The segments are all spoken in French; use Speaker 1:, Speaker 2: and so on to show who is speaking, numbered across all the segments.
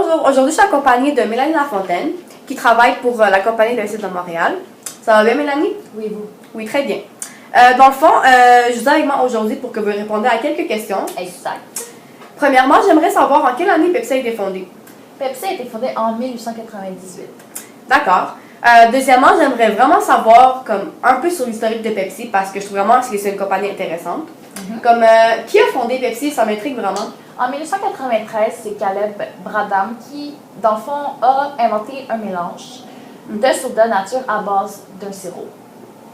Speaker 1: bonjour. Aujourd'hui, je suis accompagnée de Mélanie Lafontaine, qui travaille pour la compagnie de l'Institut de Montréal. Ça va bien, Mélanie?
Speaker 2: Oui, vous?
Speaker 1: Oui, très bien. Dans le fond, je vous ai avec moi aujourd'hui pour que vous répondiez à quelques questions.
Speaker 2: Exact.
Speaker 1: Premièrement, j'aimerais savoir en quelle année Pepsi a été fondée.
Speaker 2: Pepsi a été fondée en 1898.
Speaker 1: D'accord. Deuxièmement, j'aimerais vraiment savoir un peu sur l'historique de Pepsi parce que je trouve vraiment que c'est une compagnie intéressante. Comme qui a fondé Pepsi, ça m'intrigue vraiment.
Speaker 2: En 1993, c'est Caleb Bradham qui, dans le fond, a inventé un mélange de soda nature à base d'un sirop.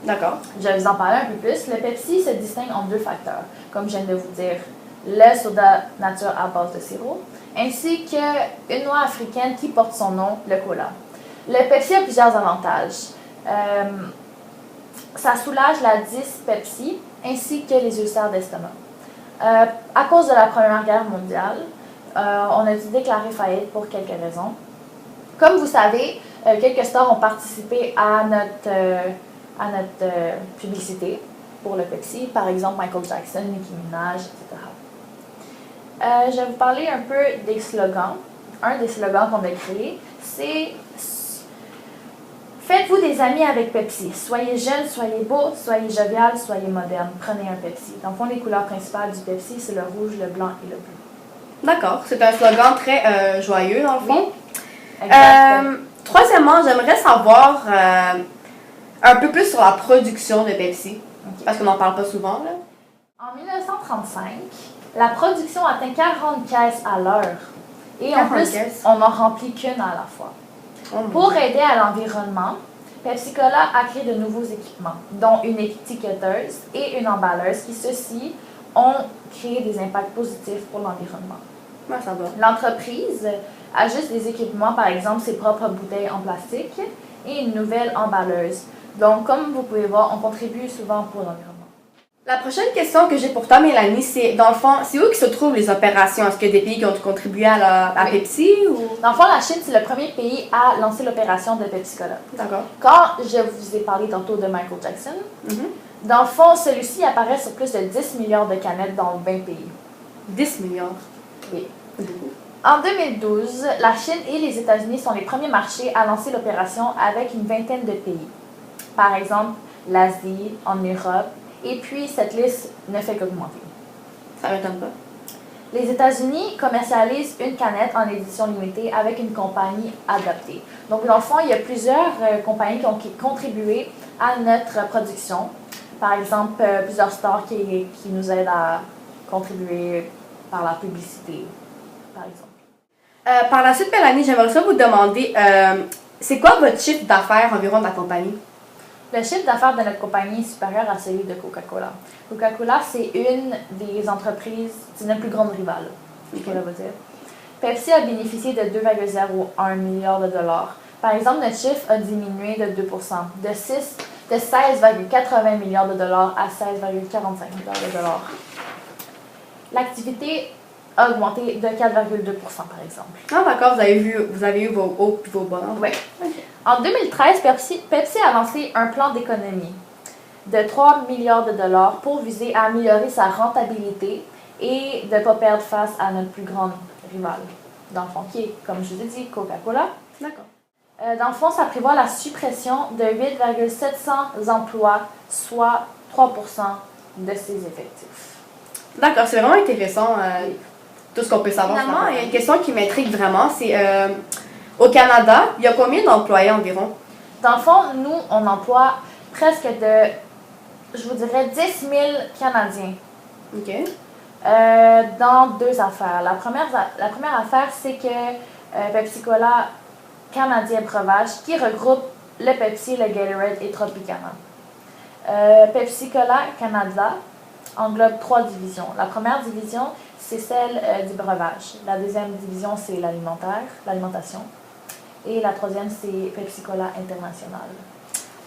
Speaker 1: D'accord.
Speaker 2: Je vais vous en parler un peu plus. Le Pepsi se distingue en deux facteurs, comme je viens de vous dire, le soda nature à base de sirop, ainsi qu'une noix africaine qui porte son nom, le cola. Le Pepsi a plusieurs avantages. Ça soulage la dyspepsie ainsi que les ulcères d'estomac. À cause de la Première Guerre mondiale, on a dû déclarer faillite pour quelques raisons. Comme vous savez, quelques stars ont participé à notre publicité pour le Pepsi, par exemple Michael Jackson, Nicki Minaj, etc. Je vais vous parler un peu des slogans. Un des slogans qu'on a créé, c'est « Faites-vous des amis avec Pepsi. Soyez jeune, soyez beau, soyez jovial, soyez moderne. Prenez un Pepsi. » Dans le fond, les couleurs principales du Pepsi, c'est le rouge, le blanc et le bleu.
Speaker 1: D'accord. C'est un slogan très joyeux, dans le fond.
Speaker 2: Oui. Exactement.
Speaker 1: Troisièmement, j'aimerais savoir un peu plus sur la production de Pepsi.
Speaker 2: Okay.
Speaker 1: Parce qu'on n'en parle pas souvent, là.
Speaker 2: En 1935, la production atteint 40 caisses à l'heure. Et en plus, on n'en remplit qu'une à la fois. Pour aider à l'environnement, Pepsi Cola a créé de nouveaux équipements, dont une étiqueteuse et une emballeuse qui, ceux-ci, ont créé des impacts positifs pour l'environnement.
Speaker 1: Ouais, ça va.
Speaker 2: L'entreprise ajuste des équipements, par exemple ses propres bouteilles en plastique et une nouvelle emballeuse. Donc, comme vous pouvez voir, on contribue souvent pour l'environnement.
Speaker 1: La prochaine question que j'ai pour toi, Mélanie, c'est, dans le fond, c'est où que se trouvent les opérations? Est-ce qu'il y a des pays qui ont contribué à
Speaker 2: Oui.
Speaker 1: Pepsi ou...
Speaker 2: Dans le fond, la Chine, c'est le premier pays à lancer l'opération de Pepsi Cola.
Speaker 1: D'accord.
Speaker 2: Quand je vous ai parlé tantôt de Michael Jackson, dans le fond, celui-ci apparaît sur plus de 10 milliards de canettes dans 20 pays.
Speaker 1: 10 milliards.
Speaker 2: Oui.
Speaker 1: Beaucoup.
Speaker 2: En 2012, la Chine et les États-Unis sont les premiers marchés à lancer l'opération avec une vingtaine de pays. Par exemple, l'Asie, en Europe, et puis cette liste ne fait qu'augmenter.
Speaker 1: Ça m'étonne pas.
Speaker 2: Les États-Unis commercialisent une canette en édition limitée avec une compagnie adaptée. Donc, dans le fond, il y a plusieurs compagnies qui ont contribué à notre production. Par exemple, plusieurs stars qui nous aident à contribuer par la publicité, par exemple.
Speaker 1: Par la suite, Mélanie, j'aimerais ça vous demander, c'est quoi votre chiffre d'affaires environ de la compagnie?
Speaker 2: Le chiffre d'affaires de notre compagnie est supérieur à celui de Coca-Cola. Coca-Cola, c'est une des entreprises, c'est notre plus grande rivale, je pourrais vous dire. Pepsi a bénéficié de 2,01 milliards de dollars. Par exemple, notre chiffre a diminué de 2%, de 16,80 milliards de dollars à 16,45 milliards de dollars. L'activité a augmenté de 4,2%, par exemple.
Speaker 1: Ah, d'accord, vous avez eu vos hauts et vos bas.
Speaker 2: Oui. En 2013, Pepsi a lancé un plan d'économie de 3 milliards de dollars pour viser à améliorer sa rentabilité et de ne pas perdre face à notre plus grande rivale, dans le fond, qui est, comme je vous ai dit, Coca-Cola.
Speaker 1: D'accord.
Speaker 2: Dans le fond, ça prévoit la suppression de 8,700 emplois, soit 3% de ses effectifs.
Speaker 1: D'accord, c'est vraiment intéressant tout ce qu'on peut savoir. Finalement, il y a une question qui m'intrigue vraiment, c'est au Canada, il y a combien d'employés environ?
Speaker 2: Dans le fond, nous, on emploie presque je vous dirais, 10 000 Canadiens.
Speaker 1: OK.
Speaker 2: Dans deux affaires. La première affaire, c'est que Pepsi Cola Canadien Breuvage, qui regroupe le Pepsi, le Gatorade et Tropicana. Pepsi Cola Canada englobe 3 divisions. La première division, c'est celle du breuvage. La deuxième division, c'est l'alimentation. Et la troisième, c'est Pepsi Cola International.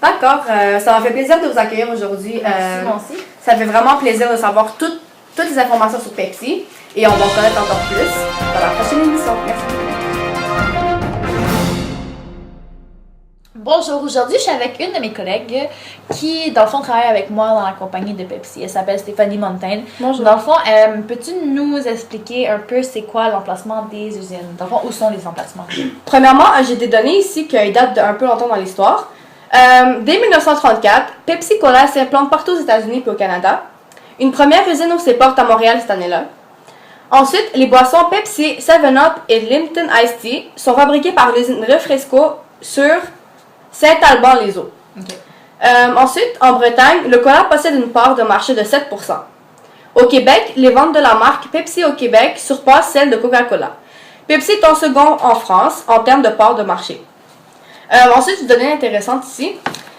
Speaker 1: D'accord, ça m'a fait plaisir de vous accueillir aujourd'hui.
Speaker 2: Merci, moi aussi.
Speaker 1: Ça fait vraiment plaisir de savoir toutes les informations sur Pepsi et on va en connaître encore plus dans la prochaine émission. Merci.
Speaker 2: Bonjour, aujourd'hui je suis avec une de mes collègues qui, dans le fond, travaille avec moi dans la compagnie de Pepsi. Elle s'appelle Stéphanie Montaigne.
Speaker 1: Bonjour.
Speaker 2: Dans le fond, peux-tu nous expliquer un peu c'est quoi l'emplacement des usines? Dans le fond, où sont les emplacements?
Speaker 1: Premièrement, j'ai des données ici qui datent d'un peu longtemps dans l'histoire. Dès 1934, Pepsi Cola s'implante partout aux États-Unis et au Canada. Une première usine ouvre ses portes à Montréal cette année-là. Ensuite, les boissons Pepsi, 7-Up et Lipton Iced Tea sont fabriquées par l'usine Refresco sur Saint-Alban-les-Eaux. Ensuite, en Bretagne, le cola possède une part de marché de 7%. Au Québec, les ventes de la marque Pepsi au Québec surpassent celles de Coca-Cola. Pepsi est en second en France en termes de part de marché. Ensuite, une donnée intéressante ici.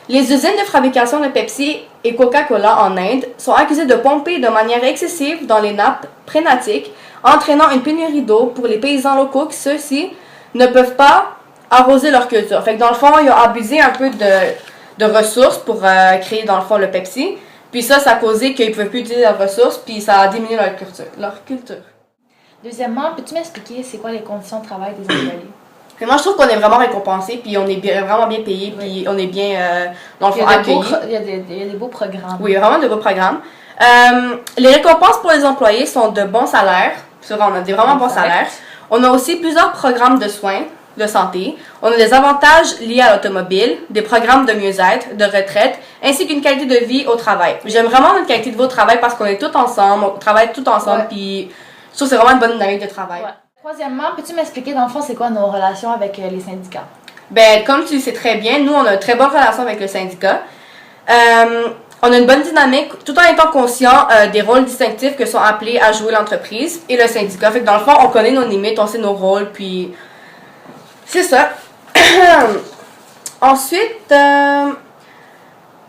Speaker 1: Les usines de fabrication de Pepsi et Coca-Cola en Inde sont accusées de pomper de manière excessive dans les nappes phréatiques, entraînant une pénurie d'eau pour les paysans locaux qui, ceux-ci, ne peuvent pas arroser leur culture. Fait que dans le fond, ils ont abusé un peu de ressources pour créer dans le fond le Pepsi. Puis ça a causé qu'ils ne pouvaient plus utiliser leurs ressources, puis ça a diminué leur culture.
Speaker 2: Deuxièmement, peux-tu m'expliquer c'est quoi les conditions de travail des employés?
Speaker 1: Et moi, je trouve qu'on est vraiment récompensé, puis on est vraiment bien payé, puis on est bien, dans le fond, accueillis.
Speaker 2: Il y a des beaux programmes.
Speaker 1: Oui, vraiment de beaux programmes. Les récompenses pour les employés sont de bons salaires. On a des vraiment bons salaires. On a aussi plusieurs programmes de soins, de santé. On a des avantages liés à l'automobile, des programmes de mieux-être, de retraite, ainsi qu'une qualité de vie au travail. J'aime vraiment notre qualité de vie au travail parce qu'on est tous ensemble, on travaille tous ensemble, puis je trouve que c'est vraiment une bonne dynamique de travail.
Speaker 2: Ouais. Troisièmement, peux-tu m'expliquer dans le fond c'est quoi nos relations avec les syndicats?
Speaker 1: Ben, comme tu le sais très bien, nous on a une très bonne relation avec le syndicat. On a une bonne dynamique tout en étant conscient des rôles distinctifs que sont appelés à jouer l'entreprise et le syndicat. Fait que dans le fond, on connaît nos limites, on sait nos rôles, puis c'est ça. Ensuite,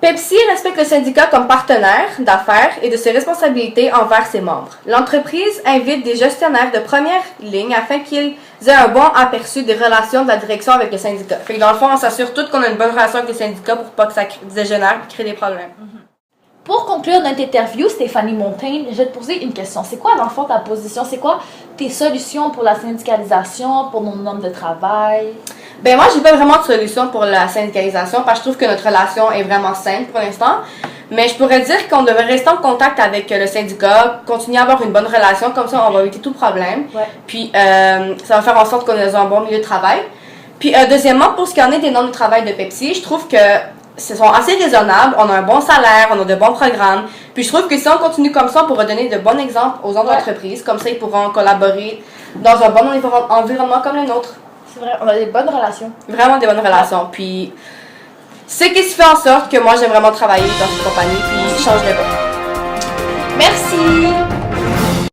Speaker 1: Pepsi respecte le syndicat comme partenaire d'affaires et de ses responsabilités envers ses membres. L'entreprise invite des gestionnaires de première ligne afin qu'ils aient un bon aperçu des relations de la direction avec le syndicat. Fait que dans le fond, on s'assure tout qu'on a une bonne relation avec le syndicat pour pas que ça dégénère et crée des problèmes.
Speaker 2: Pour conclure notre interview, Stéphanie Montaigne, je vais te poser une question. C'est quoi, dans le fond, ta position? C'est quoi tes solutions pour la syndicalisation, pour nos normes de travail?
Speaker 1: Ben moi, j'ai pas vraiment de solution pour la syndicalisation parce que je trouve que notre relation est vraiment saine pour l'instant. Mais je pourrais dire qu'on devrait rester en contact avec le syndicat, continuer à avoir une bonne relation, comme ça on va éviter tout problème.
Speaker 2: Ouais.
Speaker 1: Puis ça va faire en sorte qu'on ait un bon milieu de travail. Puis deuxièmement, pour ce qui en est des normes de travail de Pepsi, je trouve que ce sont assez raisonnables, on a un bon salaire, on a de bons programmes. Puis je trouve que si on continue comme ça, on pourra donner de bons exemples aux autres entreprises. Comme ça, ils pourront collaborer dans un bon environnement comme le nôtre.
Speaker 2: C'est vrai, on a des bonnes relations.
Speaker 1: Vraiment des bonnes relations. Puis c'est ce qui fait en sorte que moi, j'aime vraiment travailler dans cette compagnie. Puis je changerai pas.
Speaker 2: Merci!